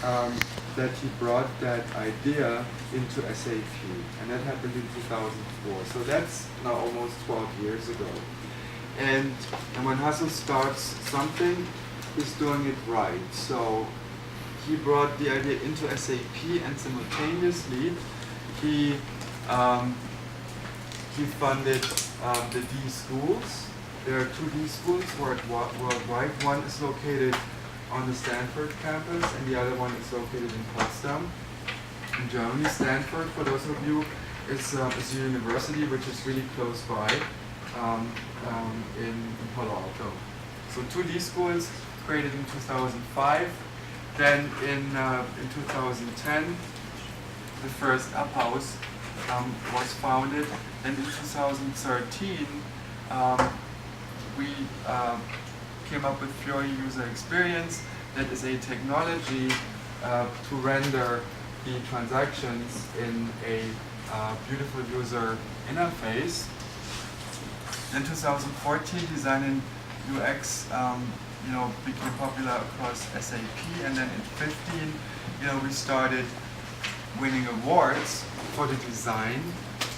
that he brought that idea into SAP, and that happened in 2004. So that's now almost 12 years ago. And when Hasso starts something, he's doing it right. So he brought the idea into SAP, and simultaneously he funded the D schools. There are 2 D schools worldwide. One is located on the Stanford campus, and the other one is located in Potsdam, in Germany. Stanford, for those of you, is a university which is really close by in Palo Alto. So 2D schools created in 2005. Then in 2010, the first Up House was founded, and in 2013 we came up with Fiori User Experience. That is a technology to render the transactions in a beautiful user interface. In 2014, design and UX became popular across SAP, and then in 2015, we started winning awards for the design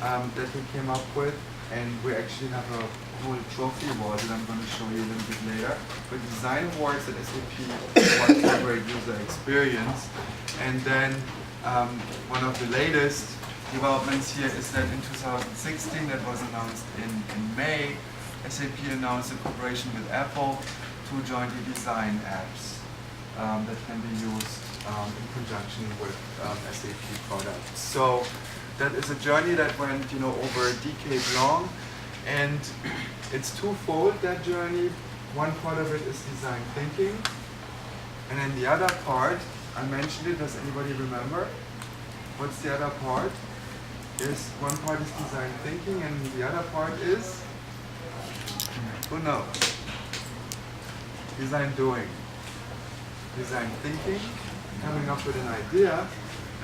that we came up with, and we actually have a whole trophy award that I'm going to show you a little bit later. But design awards at SAP for great user experience. And then one of the latest developments here is that in 2016, that was announced in May, SAP announced a cooperation with Apple to jointly design apps that can be used in conjunction with SAP products. So that is a journey that went over a decade long, and it's twofold, that journey. One part of it is design thinking, and then the other part, I mentioned it, does anybody remember? What's the other part? One part is design thinking, and the other part is, who knows? Design doing. Design thinking, coming up with an idea,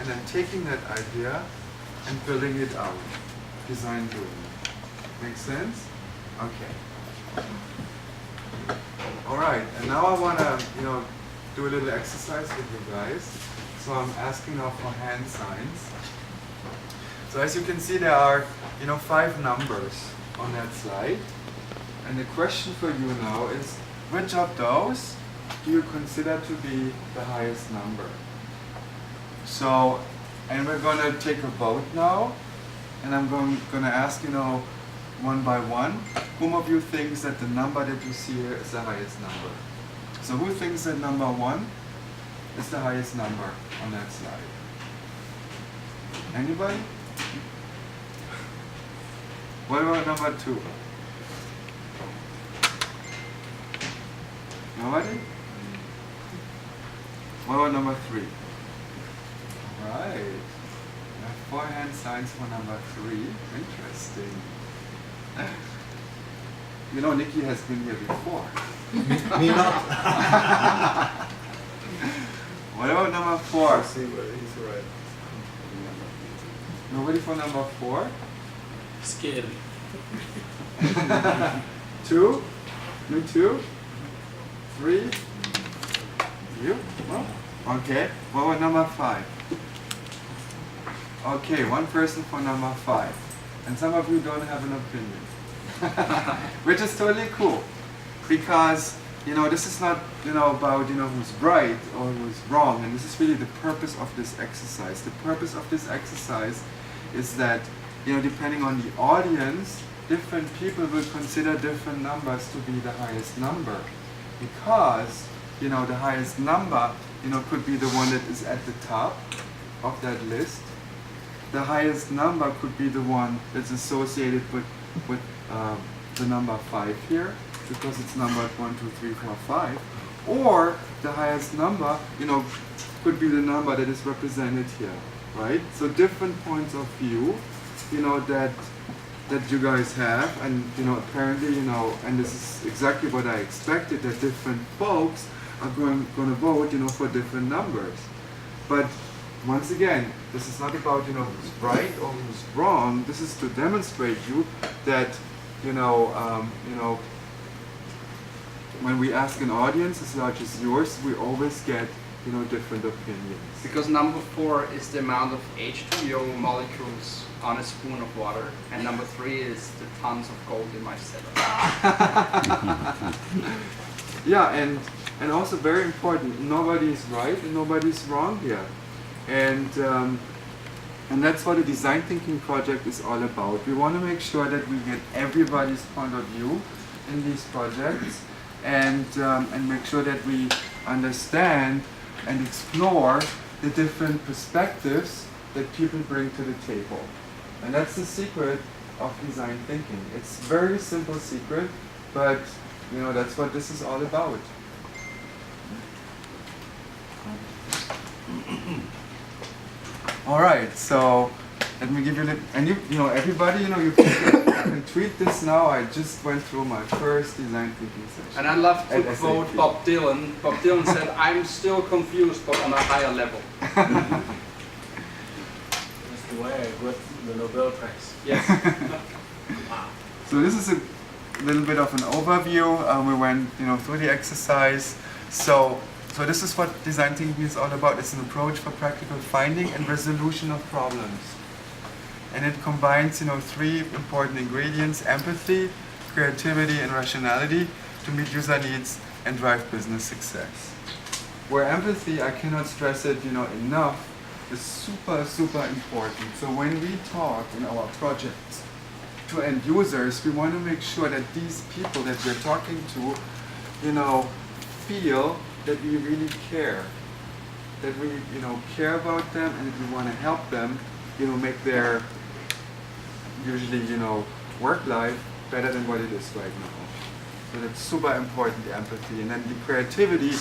and then taking that idea and building it out. Design doing. Make sense? Okay. All right, and now I want to, do a little exercise with you guys. So I'm asking now for hand signs. So as you can see, there are, 5 numbers on that slide. And the question for you now is, which of those do you consider to be the highest number? So, and we're going to take a vote now, and I'm going to ask, one by one, whom of you thinks that the number that you see here is the highest number? So who thinks that number 1 is the highest number on that slide? Anybody? What about number 2? Nobody? What about number 3? Right. I have 4 hand signs for number 3. Interesting. Nikki has been here before. Me not. What about number 4? See, he's right. Nobody for number 4? Scary. 2? You 2? 3? You? Oh, okay. What about number 5? Okay, 1 person for number 5. And some of you don't have an opinion. Which is totally cool. Because, this is not, about, who's right or who's wrong. And this is really the purpose of this exercise. The purpose of this exercise is that, depending on the audience, different people will consider different numbers to be the highest number. Because, the highest number, could be the one that is at the top of that list. The highest number could be the one that's associated with the number 5 here, because it's numbered 1, 2, 3, 4, 5. Or the highest number, could be the number that is represented here, right? So different points of view, that you guys have, and apparently, and this is exactly what I expected, that different folks are going to vote, for different numbers. But once again, this is not about who's right or who's wrong. This is to demonstrate you that when we ask an audience as large as yours, we always get different opinions. Because number 4 is the amount of H2O molecules on a spoon of water, and number 3 is the tons of gold in my cellar. Yeah, and also very important, nobody is right and nobody is wrong here. And that's what the design thinking project is all about. We want to make sure that we get everybody's point of view in these projects, and make sure that we understand and explore the different perspectives that people bring to the table. And that's the secret of design thinking. It's a very simple secret, but that's what this is all about. All right, so let me give you a little, and everybody, you can tweet this now. I just went through my first design thinking session. And I love to at quote SAP. Bob Dylan. Bob Dylan said, "I'm still confused, but on a higher level." That's the way I got the Nobel Prize. Yes. So this is a little bit of an overview. We went through the exercise. So this is what design thinking is all about. It's an approach for practical finding and resolution of problems. And it combines 3 important ingredients: empathy, creativity, and rationality to meet user needs and drive business success. Where empathy, I cannot stress it enough, is super, super important. So when we talk in our projects to end users, we want to make sure that these people that we're talking to, feel that we really care. That we, care about them and that we want to help them, make their, usually, work life better than what it is right now. So that's super important, the empathy. And then the creativity,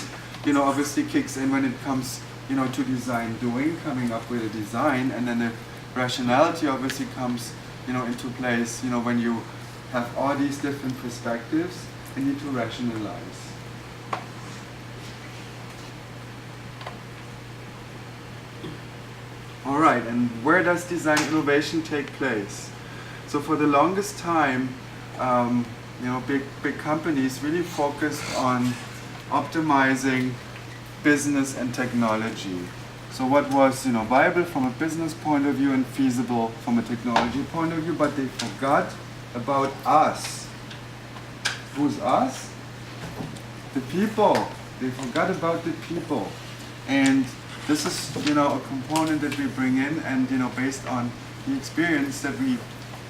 obviously kicks in when it comes, to design doing, coming up with a design. And then the rationality obviously comes, into place, when you have all these different perspectives and need to rationalize. All right, and where does design innovation take place? So for the longest time, big companies really focused on optimizing business and technology. So what was viable from a business point of view and feasible from a technology point of view, but they forgot about us. Who's us? The people. They forgot about the people. And this is a component that we bring in, and based on the experience that we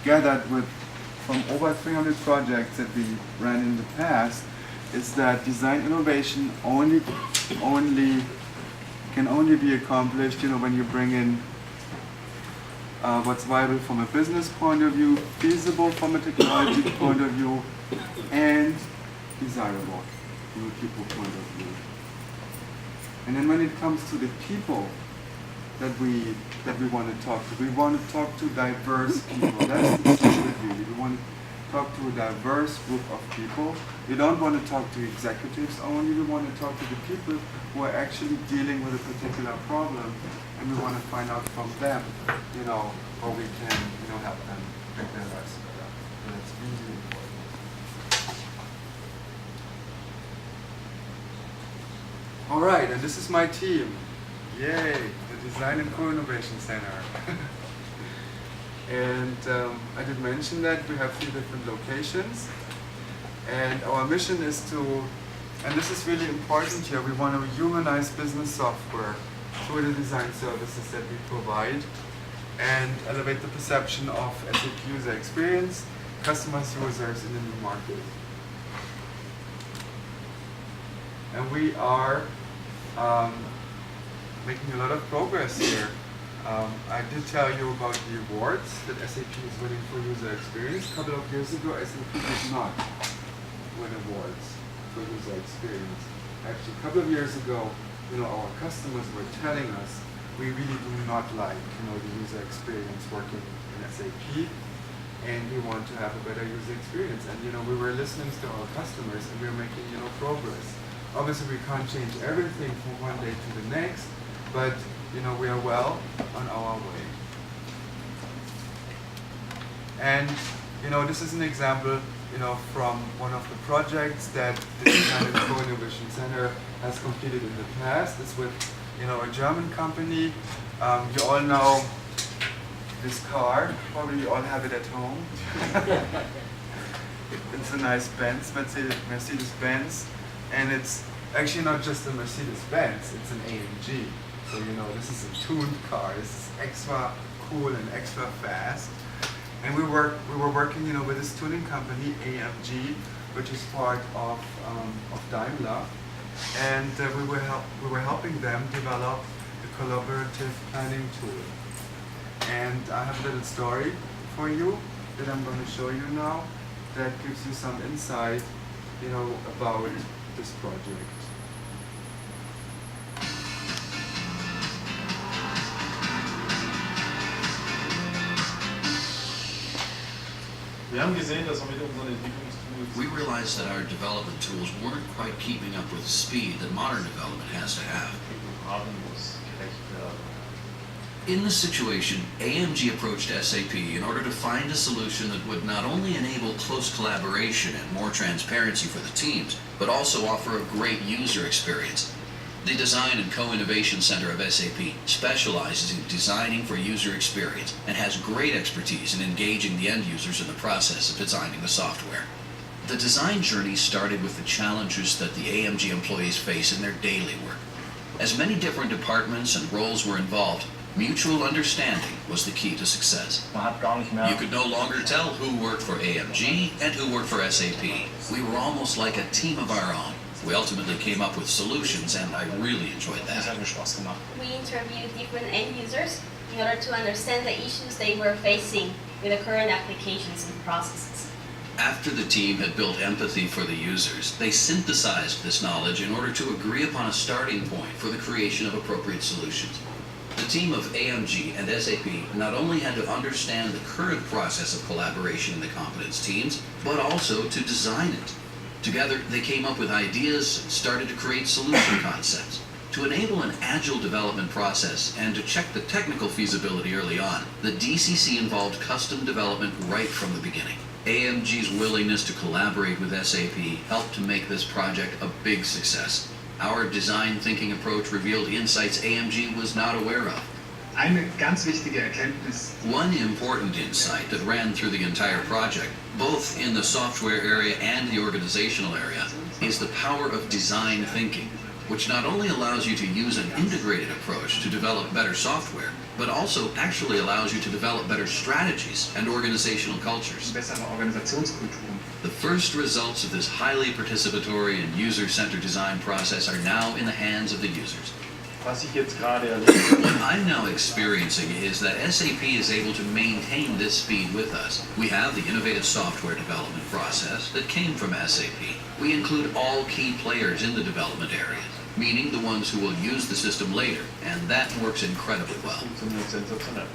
gathered from over 300 projects that we ran in the past, is that design innovation can only be accomplished when you bring in what's viable from a business point of view, feasible from a technology point of view, and desirable from a people point of view. And then when it comes to the people that we want to talk to, we want to talk to diverse people. That's the secret really. We want to talk to a diverse group of people. We don't want to talk to executives only. We want to talk to the people who are actually dealing with a particular problem, and we want to find out from them, how we can, help them make their lives better. So that's really important. All right, and this is my team. Yay, the Design and Co-Innovation Center. And I did mention that we have 3 different locations. And our mission is to, and this is really important here, we want to humanize business software through the design services that we provide and elevate the perception of SAP user experience, customers, users in the new market. And we are making a lot of progress here. I did tell you about the awards that SAP is winning for user experience. A couple of years ago, SAP did not win awards for user experience. Actually, a couple of years ago, our customers were telling us we really do not like, the user experience working in SAP, and we want to have a better user experience. And we were listening to our customers, and we were making progress. Obviously, we can't change everything from one day to the next, but we are well on our way. And this is an example from one of the projects that the Design and Co-Innovation Center has completed in the past. It's with, a German company. You all know this car. Probably you all have it at home. It's a nice Benz, Mercedes-Benz, and it's actually not just a Mercedes-Benz. It's an AMG. So this is a tuned car. This is extra cool and extra fast. And we were working, with this tuning company, AMG, which is part of Daimler, and we were helping them develop the collaborative planning tool. And I have a little story for you that I'm going to show you now that gives you some insight, about this project. Wir haben gesehen, dass wir mit unseren Entwicklungstools We realized that our development tools weren't quite keeping up with the speed that modern development has to have. Entwicklung haben muss, gerecht werden. In this situation, AMG approached SAP in order to find a solution that would not only enable close collaboration and more transparency for the teams, but also offer a great user experience. The Design and Co-Innovation Center of SAP specializes in designing for user experience and has great expertise in engaging the end users in the process of designing the software. The design journey started with the challenges that the AMG employees face in their daily work. As many different departments and roles were involved, mutual understanding was the key to success. Man hat gar nicht mehr. You could no longer tell who worked for AMG and who worked for SAP. We were almost like a team of our own. We ultimately came up with solutions, and I really enjoyed Das hat that. mir Spaß gemacht. We interviewed different end users in order to understand the issues they were facing with the current applications and processes. After the team had built empathy for the users, they synthesized this knowledge in order to agree upon a starting point for the creation of appropriate solutions. The team of AMG and SAP not only had to understand the current process of collaboration in the competence teams, but also to design it. Together, they came up with ideas and started to create solution concepts. To enable an agile development process and to check the technical feasibility early on, the DCC involved custom development right from the beginning. AMG's willingness to collaborate with SAP helped to make this project a big success. Our design thinking approach revealed insights AMG was not aware of. Eine ganz wichtige Erkenntnis, One important insight that ran through the entire project, both in the software area and the organizational area, is the power of design thinking, which not only allows you to use an integrated approach to develop better software, but also actually allows you to develop better strategies and organizational cultures. bessere Organisationskulturen. The first results of this highly participatory and user-centered design process are now in the hands of the users. Was ich jetzt gerade erlebe, What I'm now experiencing is that SAP is able to maintain this speed with us. We have the innovative software development process that came from SAP. We include all key players in the development areas, meaning the ones who will use the system later, and that works incredibly well. funktioniert sensationell.